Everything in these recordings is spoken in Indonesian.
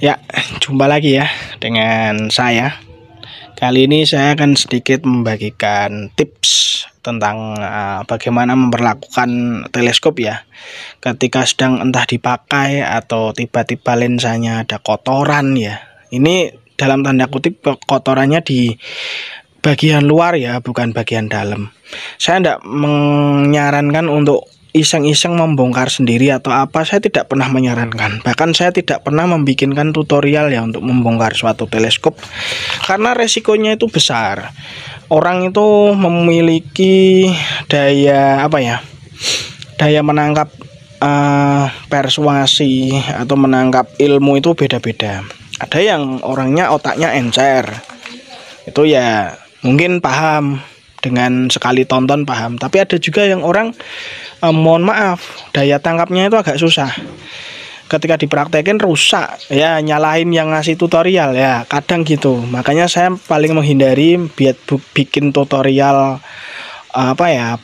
Ya, jumpa lagi ya dengan saya. Kali ini saya akan sedikit membagikan tips tentang bagaimana memperlakukan teleskop ya. Ketika sedang entah dipakai atau tiba-tiba lensanya ada kotoran ya. Ini dalam tanda kutip kotorannya di bagian luar ya, bukan bagian dalam. Saya tidak menyarankan untuk iseng-iseng membongkar sendiri atau apa, saya tidak pernah menyarankan. Bahkan saya tidak pernah membikinkan tutorial ya untuk membongkar suatu teleskop, karena resikonya itu besar. Orang itu memiliki daya daya menangkap persuasi atau menangkap ilmu itu beda-beda. Ada yang orangnya otaknya encer, itu ya mungkin paham, dengan sekali tonton paham. Tapi ada juga yang orang mohon maaf, daya tangkapnya itu agak susah. Ketika dipraktekin rusak, ya nyalahin yang ngasih tutorial ya, kadang gitu. Makanya saya paling menghindari bikin tutorial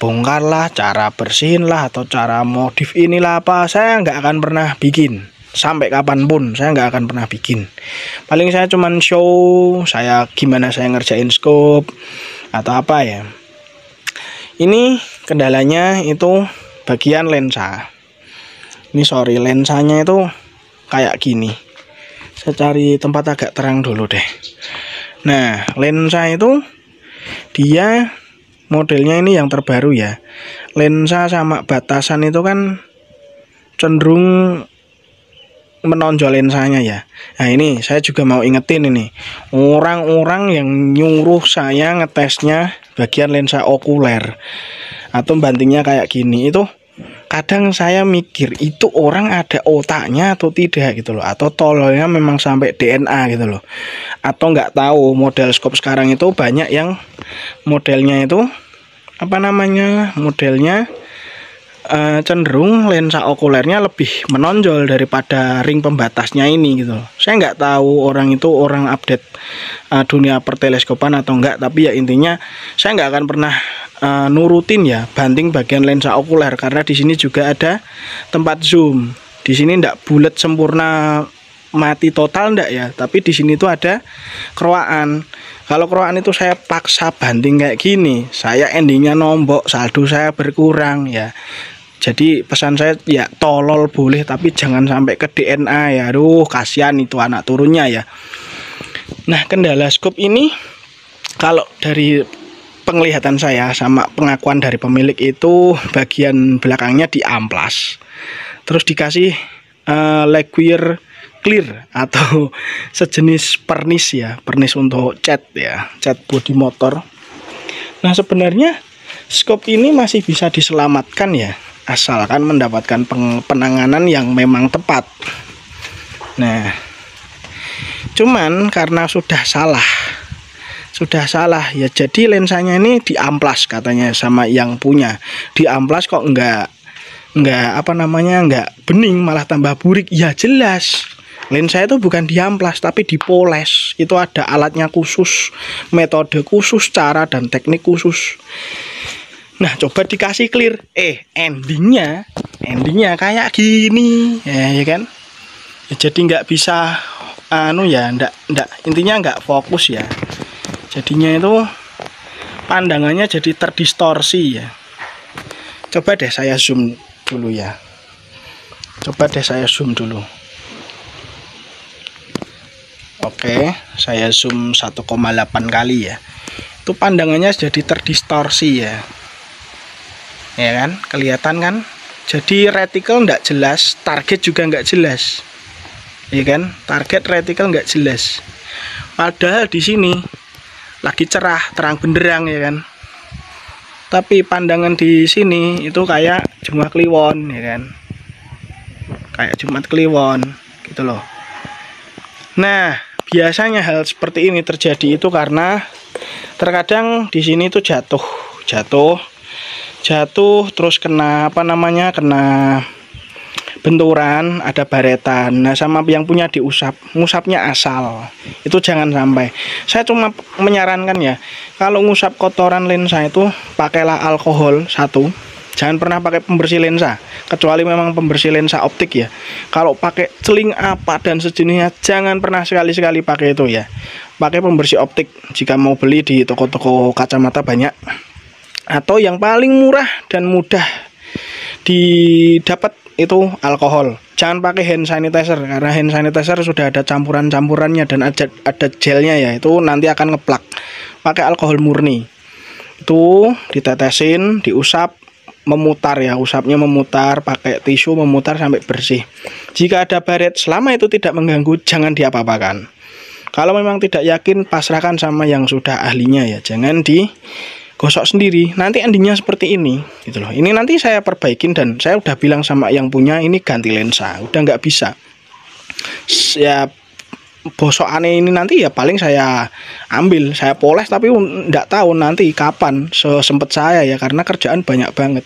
bongkar lah, cara bersihin lah, atau cara modif inilah apa. Saya nggak akan pernah bikin. Sampai kapanpun saya nggak akan pernah bikin. Paling saya cuman show saya gimana saya ngerjain scope atau apa ya. Ini kendalanya itu bagian lensa. Ini lensanya itu kayak gini. Saya cari tempat agak terang dulu deh. Nah, lensa itu dia modelnya ini yang terbaru ya. Lensa sama batasan itu kan cenderung menonjol lensanya ya. Nah, ini saya juga mau ingetin ini. Orang-orang yang nyuruh saya ngetesnya bagian lensa okuler atau bantingnya kayak gini, itu kadang saya mikir itu orang ada otaknya atau tidak gitu loh, atau tololnya memang sampai DNA gitu loh, atau nggak tahu model scope sekarang itu banyak yang modelnya itu modelnya cenderung lensa okulernya lebih menonjol daripada ring pembatasnya ini gitu. Saya nggak tahu orang itu orang update dunia perteleskopan atau enggak, tapi ya intinya saya nggak akan pernah nurutin ya banting bagian lensa okuler, karena di sini juga ada tempat zoom. Di sini ndak bulat sempurna mati total ndak ya, tapi di sini tuh ada keroaan. Kalau keroaan itu saya paksa banting kayak gini, saya endingnya nombok, saldo saya berkurang ya. Jadi pesan saya ya, tolol boleh tapi jangan sampai ke DNA ya. Aduh, kasihan itu anak turunnya ya. Nah, kendala scope ini kalau dari penglihatan saya sama pengakuan dari pemilik itu bagian belakangnya diamplas. Terus dikasih Leguier clear atau sejenis pernis ya, pernis untuk cat ya, cat bodi motor. Nah, sebenarnya scope ini masih bisa diselamatkan ya, asalkan mendapatkan penanganan yang memang tepat. Nah, cuman karena sudah salah ya, jadi lensanya ini diamplas katanya sama yang punya. Diamplas kok enggak bening, malah tambah burik. Ya jelas lensa itu bukan diamplas tapi dipoles. Itu ada alatnya khusus, metode khusus, cara dan teknik khusus. Nah, coba dikasih clear, endingnya kayak gini ya kan. Ya, jadi nggak bisa intinya nggak fokus ya. Jadinya itu pandangannya jadi terdistorsi ya. Coba deh saya zoom dulu ya. Oke, saya zoom 1,8 kali ya. Itu pandangannya jadi terdistorsi ya. Ya kan, kelihatan kan? Jadi retikel nggak jelas, target juga nggak jelas. Ya kan, target retikel nggak jelas. Padahal di sini lagi cerah, terang benderang ya kan. Tapi pandangan di sini itu kayak Jumat Kliwon ya kan. Kayak Jumat Kliwon gitu loh. Nah, biasanya hal seperti ini terjadi itu karena terkadang di sini itu jatuh terus kena kena benturan, ada baretan. Nah, sama yang punya ngusapnya asal. Itu jangan sampai. Saya cuma menyarankan ya, kalau ngusap kotoran lensa itu pakailah alkohol 1, Jangan pernah pakai pembersih lensa, kecuali memang pembersih lensa optik ya. Kalau pakai celing apa dan sejenisnya, jangan pernah sekali-sekali pakai itu ya. Pakai pembersih optik jika mau beli di toko-toko kacamata banyak. Atau yang paling murah dan mudah didapat itu alkohol. Jangan pakai hand sanitizer, karena hand sanitizer sudah ada campuran-campurannya dan ada gelnya ya, itu nanti akan ngeplak. Pakai alkohol murni. Itu ditetesin, diusap, memutar ya, usapnya memutar, pakai tisu memutar sampai bersih. Jika ada baret, selama itu tidak mengganggu, jangan diapa-apakan. Kalau memang tidak yakin, pasrahkan sama yang sudah ahlinya ya, jangan digosok sendiri. Nanti endingnya seperti ini gitu loh. Ini nanti saya perbaikin dan saya udah bilang sama yang punya, ini ganti lensa, udah nggak bisa ya. Bosokannya ini nanti ya paling saya ambil, saya poles, tapi nggak tahu nanti kapan sesempet saya ya, karena kerjaan banyak banget.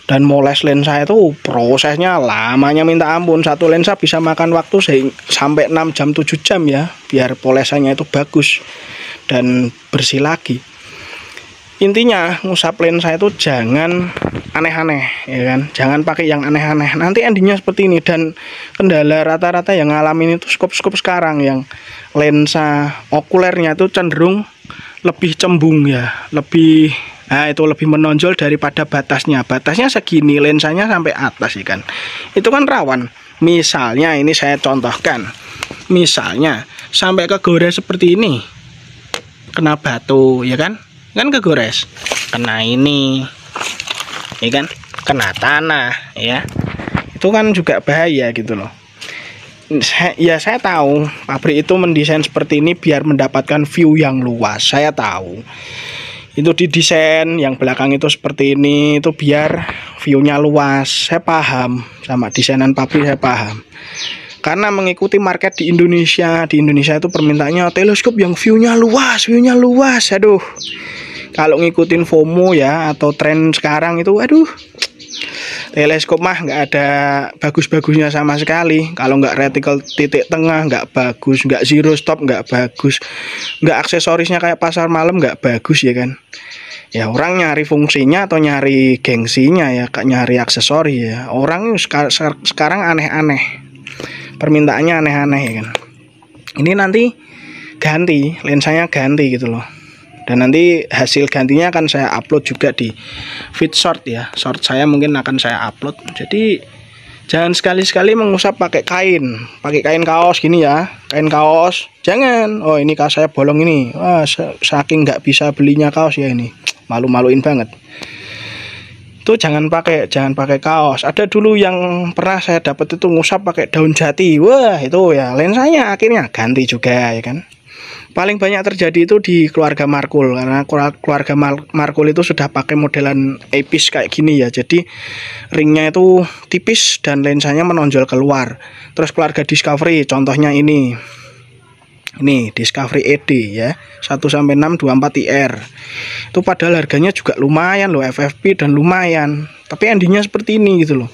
Dan moles lensa itu prosesnya lamanya minta ampun. Satu lensa bisa makan waktu sampai 6 jam 7 jam ya, biar polesannya itu bagus dan bersih lagi. Intinya ngusap lensa itu jangan aneh-aneh ya kan, jangan pakai yang aneh-aneh, nanti endingnya seperti ini. Dan kendala rata-rata yang ngalamin itu skop-skop sekarang yang lensa okulernya itu cenderung lebih cembung ya, lebih itu lebih menonjol daripada batasnya. Batasnya segini, lensanya sampai atas ya kan, itu kan rawan. Misalnya ini saya contohkan, misalnya sampai kegores seperti ini, kena batu ya kan kegores, kena ini ya kan, kena tanah ya, itu kan juga bahaya gitu loh. Saya tahu pabrik itu mendesain seperti ini biar mendapatkan view yang luas. Saya tahu itu didesain yang belakang itu seperti ini itu biar view-nya luas. Saya paham sama desainan pabrik, saya paham. Karena mengikuti market di Indonesia itu permintaannya teleskop yang view-nya luas. Aduh, kalau ngikutin FOMO ya atau tren sekarang itu, aduh, teleskop mah nggak ada bagus-bagusnya sama sekali. Kalau nggak reticle titik tengah nggak bagus, nggak zero stop nggak bagus, nggak aksesorisnya kayak pasar malam nggak bagus ya kan. Ya orang nyari fungsinya atau nyari gengsinya ya, nyari aksesori ya. Orang sekarang aneh-aneh, permintaannya aneh-aneh ya kan. Ini nanti ganti, lensanya ganti gitu loh. Dan nanti hasil gantinya akan saya upload juga di feed short ya. Short saya mungkin akan saya upload. Jadi jangan sekali-sekali mengusap pakai kain kaos gini ya, kain kaos. Jangan. Oh ini kaos saya bolong ini. Wah, saking nggak bisa belinya kaos ya ini. Malu-maluin banget. Itu jangan pakai kaos. Ada dulu yang pernah saya dapat itu ngusap pakai daun jati. Wah, itu ya lensanya akhirnya ganti juga ya kan. Paling banyak terjadi itu di keluarga Markul, karena keluarga Markul itu sudah pakai modelan epis kayak gini ya. Jadi ringnya itu tipis dan lensanya menonjol keluar. Terus keluarga Discovery, contohnya ini Discovery ED ya, 1-6 24IR. Itu padahal harganya juga lumayan loh, FFP dan lumayan. Tapi endingnya seperti ini gitu loh.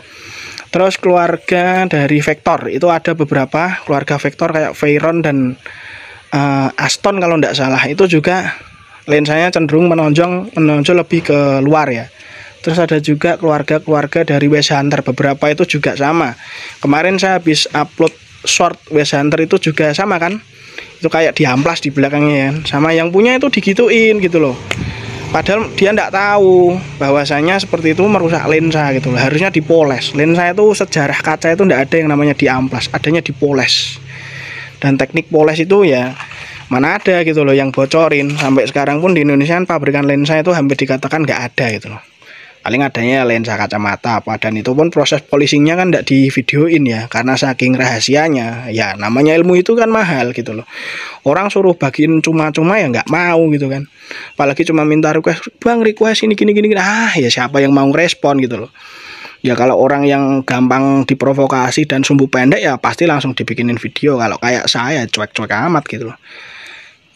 Terus keluarga dari Vector, itu ada beberapa keluarga Vector kayak Veyron dan Aston kalau tidak salah, itu juga lensanya cenderung menonjol lebih ke luar ya. Terus ada juga keluarga dari Wes Hunter, beberapa itu juga sama. Kemarin saya habis upload short Wes Hunter itu juga sama kan, itu kayak diamplas di belakangnya ya. Sama yang punya itu digituin gitu loh. Padahal dia tidak tahu bahwasanya seperti itu merusak lensa gitu loh. Harusnya dipoles. Lensa itu sejarah kaca itu tidak ada yang namanya diamplas, adanya dipoles. Dan teknik poles itu ya mana ada gitu loh yang bocorin. Sampai sekarang pun di Indonesia pabrikan lensa itu hampir dikatakan nggak ada gitu loh. Paling adanya lensa kacamata apa, dan itu pun proses polishingnya kan tidak di videoin ya, karena saking rahasianya ya. Namanya ilmu itu kan mahal gitu loh. Orang suruh bagiin cuma-cuma ya nggak mau gitu kan. Apalagi cuma minta request, bang request ini gini ya siapa yang mau respon gitu loh. Ya kalau orang yang gampang diprovokasi dan sumbu pendek ya pasti langsung dibikinin video. Kalau kayak saya cuek-cuek amat gitu loh.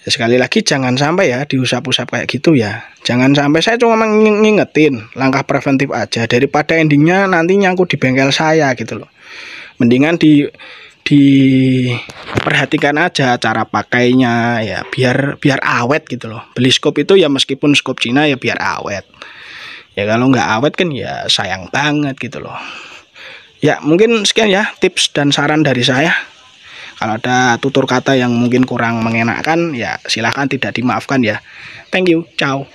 Ya, sekali lagi jangan sampai ya diusap-usap kayak gitu ya. Jangan sampai, saya cuma ngingetin langkah preventif aja daripada endingnya nanti nyangkut di bengkel saya gitu loh. Mendingan diperhatikan aja cara pakainya ya, biar awet gitu loh. Beli skop itu ya meskipun skop Cina ya biar awet. Ya kalau nggak awet kan ya sayang banget gitu loh. Ya mungkin sekian ya tips dan saran dari saya. Kalau ada tutur kata yang mungkin kurang mengenakan ya silahkan tidak dimaafkan ya. Thank you, ciao.